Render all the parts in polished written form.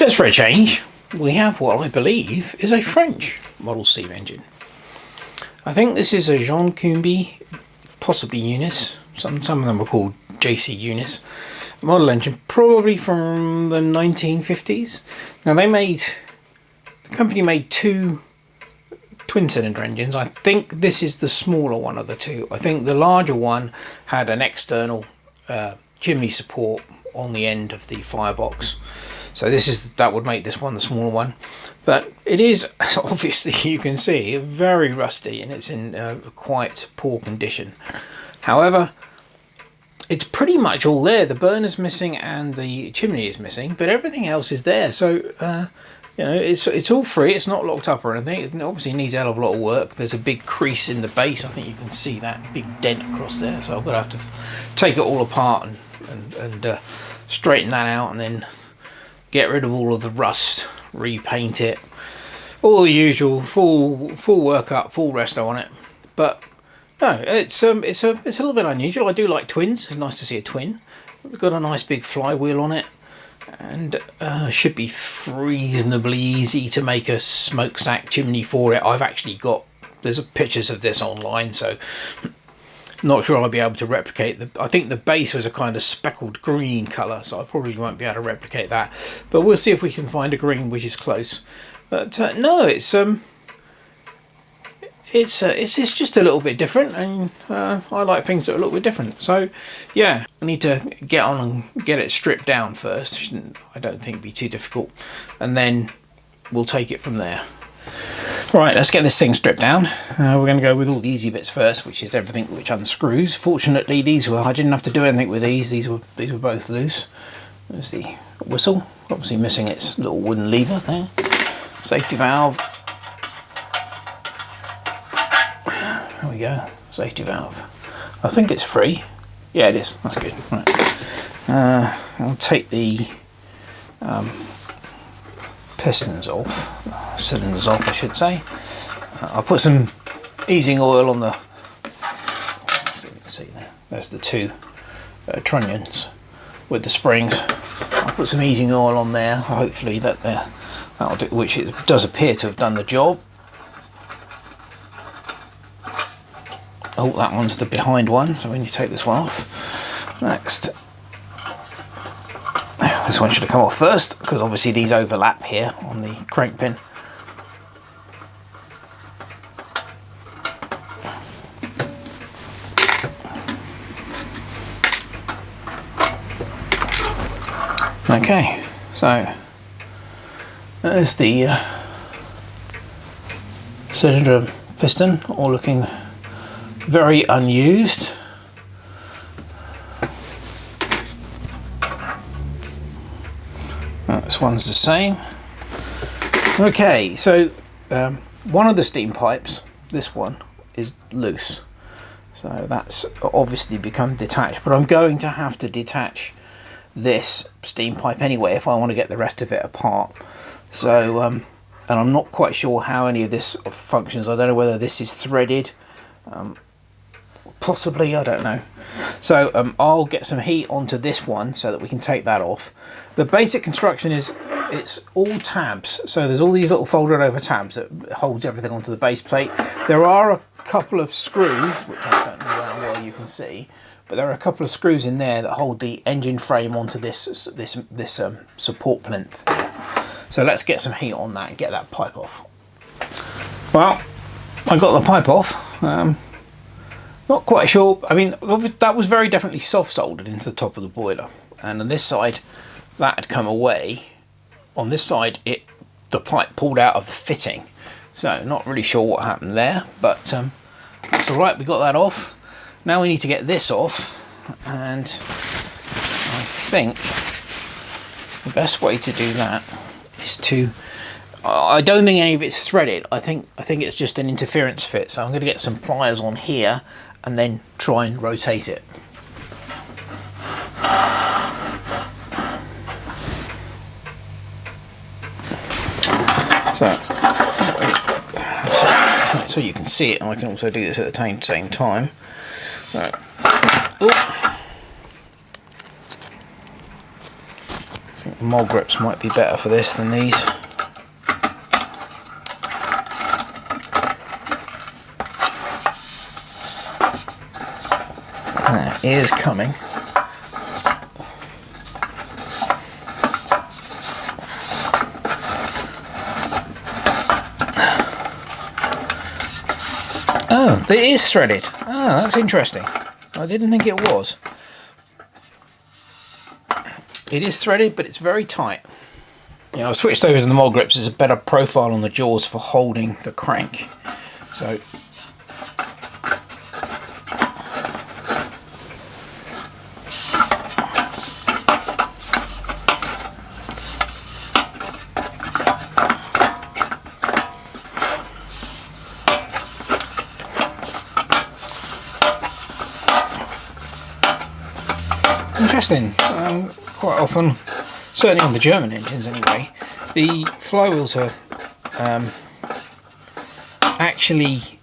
Just for a change, we have what I believe is a French model steam engine. I think this is a Jean Comby, possibly Eunice. Some of them are called JC Eunice. Model engine, probably from the 1950s. Now the company made two twin cylinder engines. I think this is the smaller one of the two. I think the larger one had an external chimney support on the end of the firebox. So that would make this one the smaller one. But it is, obviously you can see, very rusty and it's in quite poor condition. However, it's pretty much all there. The burner's missing and the chimney is missing, but everything else is there. So you know, it's all free. It's not locked up or anything. It obviously needs a hell of a lot of work. There's a big crease in the base. I think you can see that big dent across there. So I'm going to have to take it all apart and straighten that out, and then get rid of all of the rust, repaint it, all the usual, full workup, full resto on it. But no, it's a little bit unusual. I do like twins. It's nice to see a twin. We've got a nice big flywheel on it, and should be reasonably easy to make a smokestack chimney for it. I've actually got, there's pictures of this online, so not sure I'll be able to replicate I think the base was a kind of speckled green colour, so I probably won't be able to replicate that, but we'll see if we can find a green which is close. But no, it's just a little bit different, and I like things that are a little bit different. So yeah, I need to get on and get it stripped down first. I don't think it'd be too difficult, and then we'll take it from there. Right, let's get this thing stripped down. We're going to go with all the easy bits first, which is everything which unscrews. Fortunately, I didn't have to do anything with these. These were both loose. There's the whistle, obviously missing its little wooden lever there. Safety valve. There we go, safety valve. I think it's free. Yeah, it is. That's good. Right. I'll take the pistons off, cylinders off, I should say. I'll put some easing oil on the. So you can see there. There's the two trunnions with the springs. I'll put some easing oil on there. Hopefully that'll do, which it does appear to have done the job. Oh, that one's the behind one, so when you take this one off. Next, this one should have come off first, because obviously these overlap here on the crank pin. Okay, so there's the cylinder piston, all looking very unused. This one's the same. Okay, so one of the steam pipes, this one, is loose. So that's obviously become detached, but I'm going to have to detach this steam pipe anyway if I want to get the rest of it apart. So, and I'm not quite sure how any of this functions. I don't know whether this is threaded. Possibly, I don't know. So I'll get some heat onto this one so that we can take that off. The basic construction is it's all tabs. So there's all these little folded over tabs that holds everything onto the base plate. There are a couple of screws, which I don't know how well you can see, but there are a couple of screws in there that hold the engine frame onto this support plinth. So let's get some heat on that and get that pipe off. Well, I got the pipe off. Not quite sure. I mean, that was very definitely soft soldered into the top of the boiler, and on this side that had come away. On this side the pipe pulled out of the fitting, so not really sure what happened there, but that's all right. We got that off. Now we need to get this off, and I think the best way to do that is to, I don't think any of it's threaded. I think it's just an interference fit, so I'm going to get some pliers on here and then try and rotate it. So you can see it, and I can also do this at the same time. Right. I think Mod grips might be better for this than these. It is coming. Oh, it is threaded. Oh, that's interesting. I didn't think it was. It is threaded, but it's very tight. Yeah, I've switched over to the mod grips. There's a better profile on the jaws for holding the crank. So interesting. Quite often, certainly on the German engines anyway, the flywheels are actually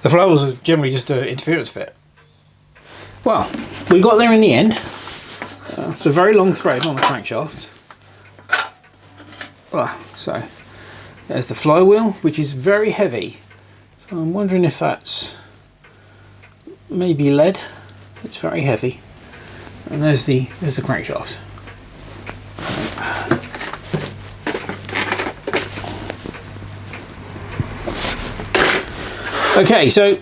the flywheels are generally just an interference fit. Well, we got there in the end. It's a very long thread on the crankshaft. So there's the flywheel, which is very heavy. So I'm wondering if that's maybe lead. It's very heavy. And there's the crankshaft. Okay, so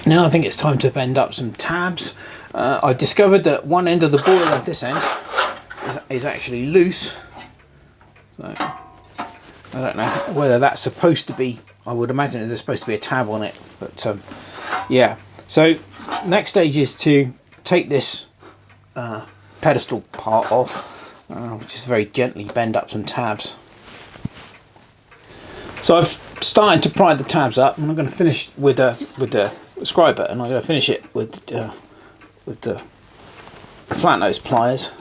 now I think it's time to bend up some tabs. I discovered that one end of the boiler, this end, is actually loose. So I don't know whether that's supposed to be. I would imagine there's supposed to be a tab on it, but yeah. So next stage is to take this pedestal part off, which is very gently bend up some tabs. So I've started to pry the tabs up, and I'm going to finish with the scribe bit, and I'm going to finish it with the flat nose pliers.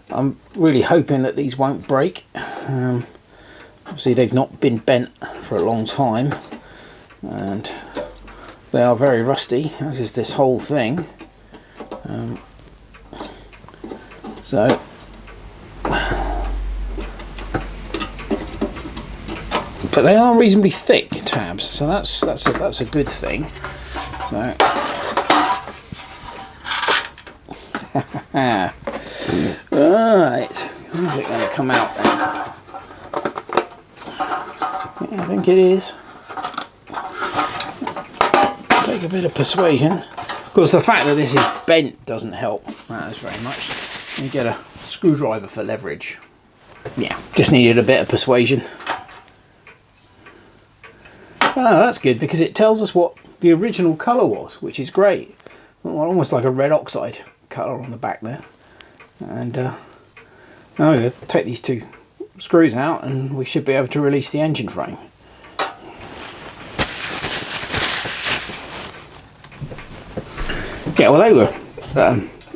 I'm really hoping that these won't break. Obviously they've not been bent for a long time, and they are very rusty, as is this whole thing. So but they are reasonably thick tabs, so that's a good thing. So alright, how's it going to come out then? Yeah, I think it is. Take a bit of persuasion. Of course, the fact that this is bent doesn't help matters very much. You get a screwdriver for leverage. Yeah, just needed a bit of persuasion. Oh, that's good, because it tells us what the original colour was, which is great. Well, almost like a red oxide colour on the back there. And now we're going to take these two screws out, and we should be able to release the engine frame. Yeah, well, they were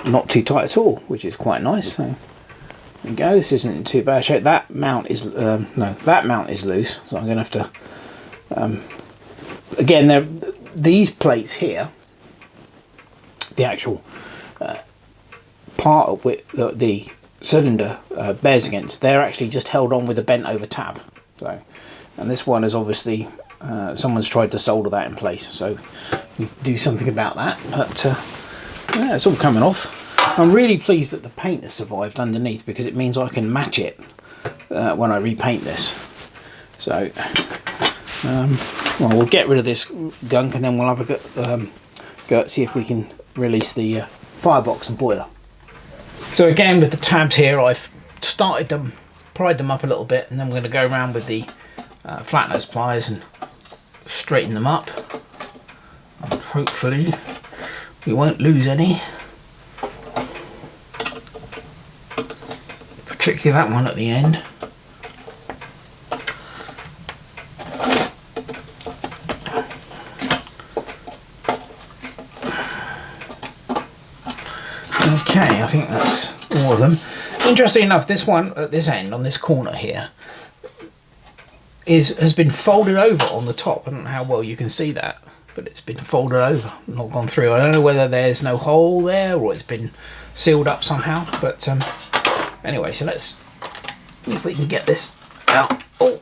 not too tight at all, which is quite nice. So there we go. This isn't in too bad shape. That mount is that mount is loose, so I'm going to have to. Again, these plates here, the actual part of which the cylinder bears against, they're actually just held on with a bent over tab. So, and this one is obviously someone's tried to solder that in place. So we do something about that. But yeah, it's all coming off. I'm really pleased that the paint has survived underneath, because it means I can match it when I repaint this. So. Well, we'll get rid of this gunk, and then we'll have a go see if we can release the firebox and boiler. So again, with the tabs here, I've started them, pried them up a little bit, and then we're going to go around with the flat nose pliers and straighten them up. And hopefully we won't lose any, particularly that one at the end. Okay, I think that's all of them. Interesting enough, this one at this end, on this corner here, has been folded over on the top. I don't know how well you can see that. but it's been folded over, not gone through. I don't know whether there's no hole there or it's been sealed up somehow, but anyway, so let's see if we can get this out. Oh,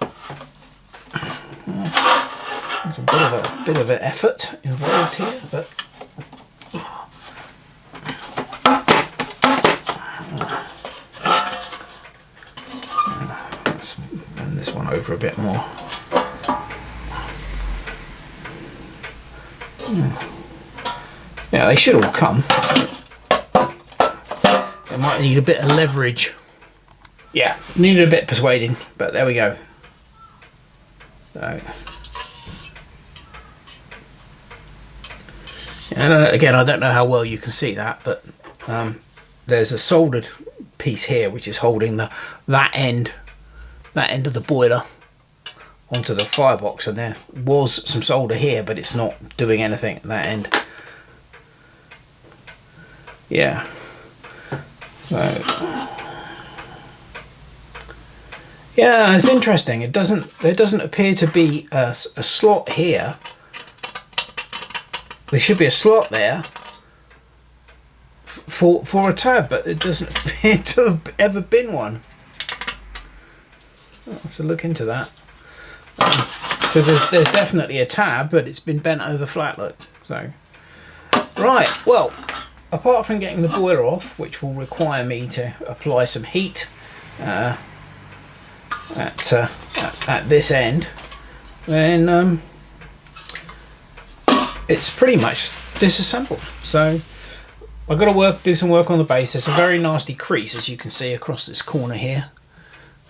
there's a bit of an effort involved here, but let's bend this one over a bit more. Yeah, they should all come. They might need a bit of leverage. Yeah, needed a bit persuading, but there we go. So, and again, I don't know how well you can see that, but there's a soldered piece here which is holding that end of the boiler onto the firebox, and there was some solder here, but it's not doing anything at that end. Yeah. So yeah, it's interesting. There doesn't appear to be a slot here. There should be a slot there for a tab, but it doesn't appear to have ever been one. I'll have to look into that. Because there's definitely a tab, but it's been bent over flat, look. So, right, well, apart from getting the boiler off, which will require me to apply some heat at this end, then it's pretty much disassembled. So I've got to do some work on the base. There's a very nasty crease, as you can see, across this corner here.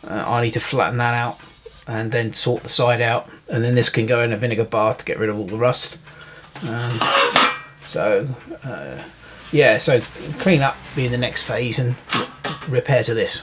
I need to flatten that out and then sort the side out, and then this can go in a vinegar bath to get rid of all the rust. Yeah, so clean up being the next phase and repair to this.